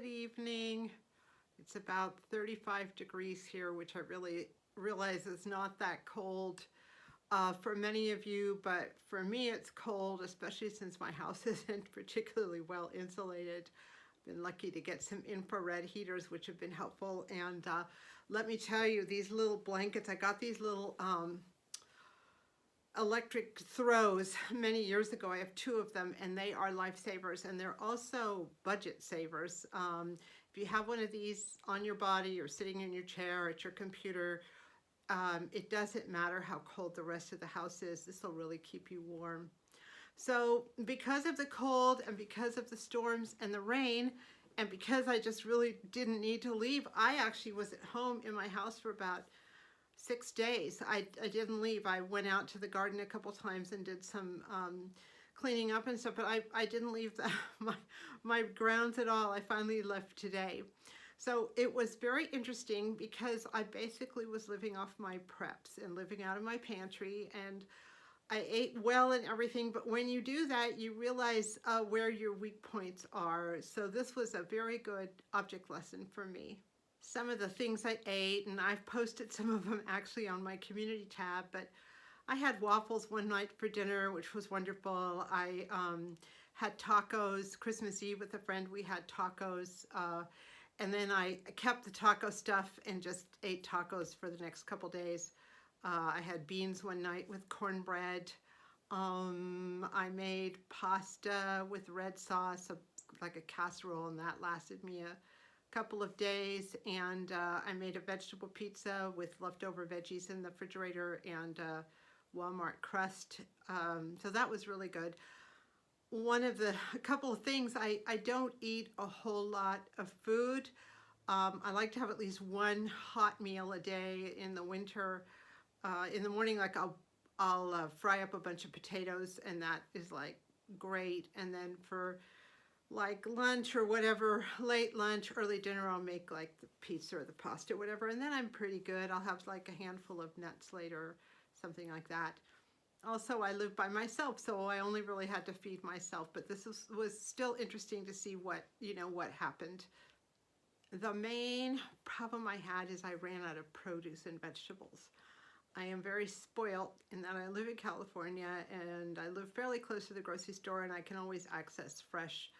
Good evening. It's about 35 degrees here, which I really realize is not that cold for many of you, but for me it's cold, especially since my house isn't particularly well insulated. Been lucky to get some infrared heaters, which have been helpful. And let me tell you, these little blankets, I got these little electric throws many years ago. I have two of them and they are lifesavers, and they're also budget savers. If you have one of these on your body or sitting in your chair at your computer, it doesn't matter how cold the rest of the house is, this will really keep you warm. So because of the cold and because of the storms and the rain, and because I just really didn't need to leave, I actually was at home in my house for about 6 days. I didn't leave. I went out to the garden a couple times and did some cleaning up and stuff, but I didn't leave my grounds at all. I finally left today. So it was very interesting because I basically was living off my preps and living out of my pantry, and I ate well and everything, but when you do that, you realize where your weak points are. So this was a very good object lesson for me. Some of the things I ate, and I've posted some of them actually on my community tab, but I had waffles one night for dinner, which was wonderful. I had tacos, Christmas Eve with a friend, we had tacos, and then I kept the taco stuff and just ate tacos for the next couple days. I had beans one night with cornbread. I made pasta with red sauce, like a casserole, and that lasted me a couple of days. And I made a vegetable pizza with leftover veggies in the refrigerator and Walmart crust. So that was really good. A couple of things, I don't eat a whole lot of food. I like to have at least one hot meal a day in the winter. In the morning, like I'll fry up a bunch of potatoes, and that is like great. And then for like lunch or whatever, late lunch, early dinner, I'll make like the pizza or the pasta or whatever, and then I'm pretty good. I'll have like a handful of nuts later, something like that. Also, I live by myself, so I only really had to feed myself, but this was still interesting to see what happened. The main problem I had is I ran out of produce and vegetables. I am very spoiled in that I live in California and I live fairly close to the grocery store, and I can always access fresh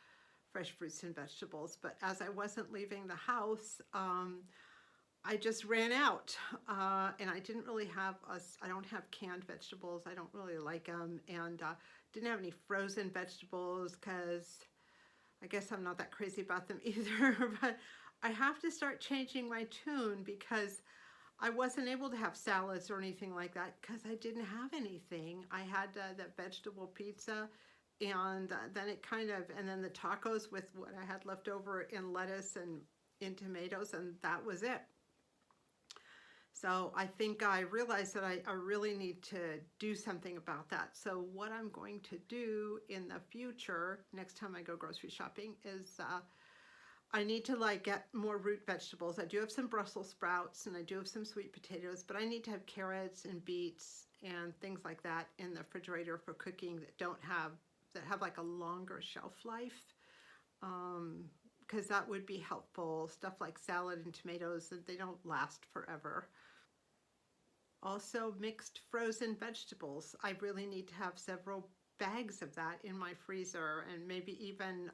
fruits and vegetables. But as I wasn't leaving the house, I just ran out, and I didn't really have I don't have canned vegetables. I don't really like them, and didn't have any frozen vegetables because I guess I'm not that crazy about them either. But I have to start changing my tune because I wasn't able to have salads or anything like that because I didn't have anything. I had that vegetable pizza, and then the tacos with what I had left over in lettuce and in tomatoes, and that was it. So I think I realized that I really need to do something about that. So what I'm going to do in the future, next time I go grocery shopping, is I need to like get more root vegetables. I do have some Brussels sprouts and I do have some sweet potatoes, but I need to have carrots and beets and things like that in the refrigerator for cooking that have like a longer shelf life, because that would be helpful. Stuff like salad and tomatoes, they don't last forever. Also, mixed frozen vegetables. I really need to have several bags of that in my freezer, and maybe even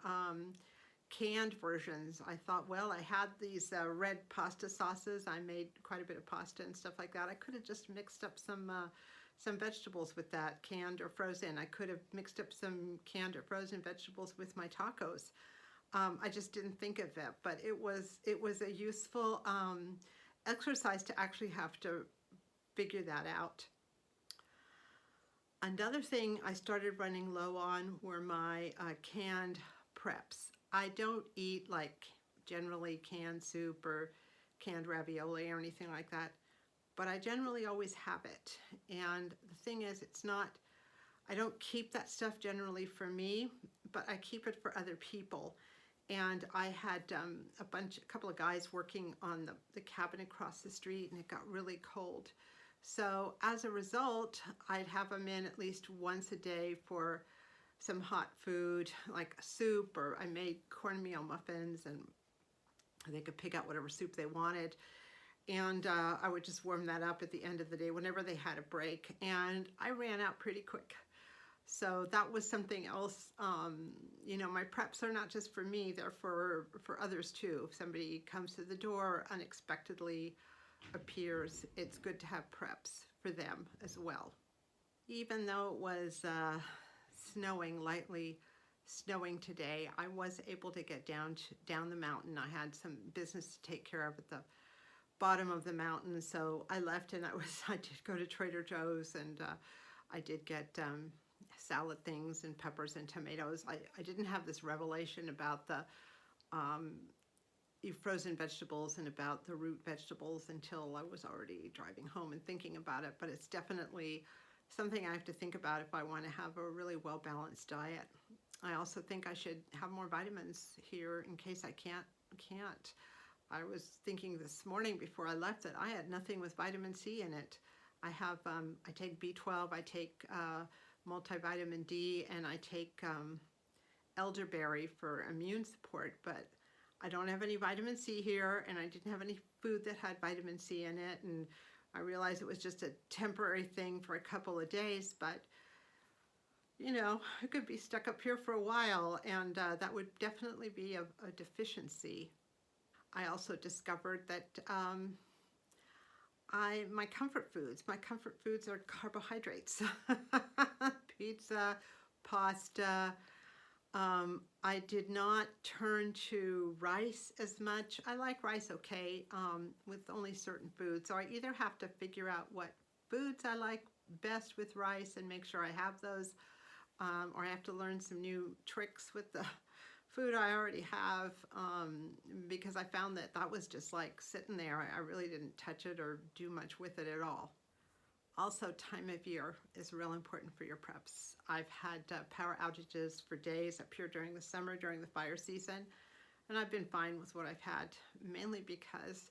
canned versions. I thought, well, I had these red pasta sauces. I made quite a bit of pasta and stuff like that. I could have just mixed up some vegetables with that, canned or frozen. I could have mixed up some canned or frozen vegetables with my tacos. I just didn't think of it, but it was a useful exercise to actually have to figure that out. Another thing I started running low on were my canned preps. I don't eat like generally canned soup or canned ravioli or anything like that, but I generally always have it. And the thing is, I don't keep that stuff generally for me, but I keep it for other people. And I had a couple of guys working on the cabin across the street, and it got really cold. So as a result, I'd have them in at least once a day for some hot food, like a soup, or I made cornmeal muffins and They could pick out whatever soup they wanted. And I would just warm that up at the end of the day whenever they had a break. And I ran out pretty quick. So that was something else. You know, my preps are not just for me, they're for others too. If somebody comes to the door, unexpectedly appears, it's good to have preps for them as well. Even though it was snowing, lightly snowing today, I was able to get down the mountain. I had some business to take care of at the bottom of the mountain, so I left and I did go to Trader Joe's, and I did get salad things and peppers and tomatoes. I didn't have this revelation about the frozen vegetables and about the root vegetables until I was already driving home and thinking about it, but it's definitely something I have to think about if I want to have a really well-balanced diet. I also think I should have more vitamins here in case I can't. I was thinking this morning before I left that I had nothing with vitamin C in it. I have, I take B12, I take multivitamin D, and I take elderberry for immune support, but I don't have any vitamin C here, and I didn't have any food that had vitamin C in it, and I realized it was just a temporary thing for a couple of days, but you know, I could be stuck up here for a while, and that would definitely be a deficiency. I also discovered that my comfort foods are carbohydrates. Pizza, pasta. I did not turn to rice as much. I like rice okay, with only certain foods. So I either have to figure out what foods I like best with rice and make sure I have those, or I have to learn some new tricks with the food I already have, because I found that was just like sitting there. I really didn't touch it or do much with it at all. Also, time of year is real important for your preps. I've had power outages for days up here during the summer, during the fire season, and I've been fine with what I've had, mainly because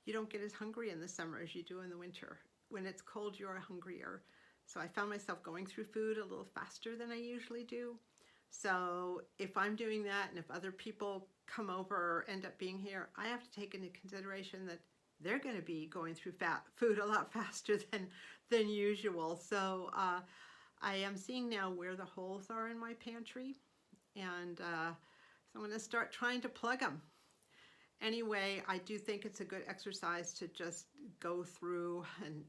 you don't get as hungry in the summer as you do in the winter. When it's cold, you're hungrier. So I found myself going through food a little faster than I usually do. So if I'm doing that, and if other people come over or end up being here, I have to take into consideration that they're going to be going through food a lot faster than usual. So I am seeing now where the holes are in my pantry, and so I'm going to start trying to plug them. Anyway, I do think it's a good exercise to just go through and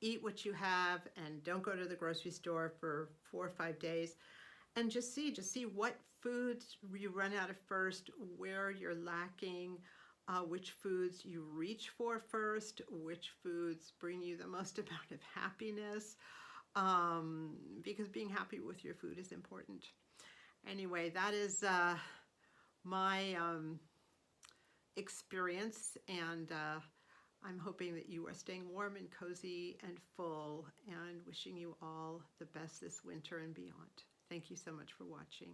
eat what you have, and don't go to the grocery store for 4 or 5 days, and just see what foods you run out of first, where you're lacking, which foods you reach for first, which foods bring you the most amount of happiness, because being happy with your food is important. Anyway, that is my experience, and I'm hoping that you are staying warm and cozy and full, and wishing you all the best this winter and beyond. Thank you so much for watching.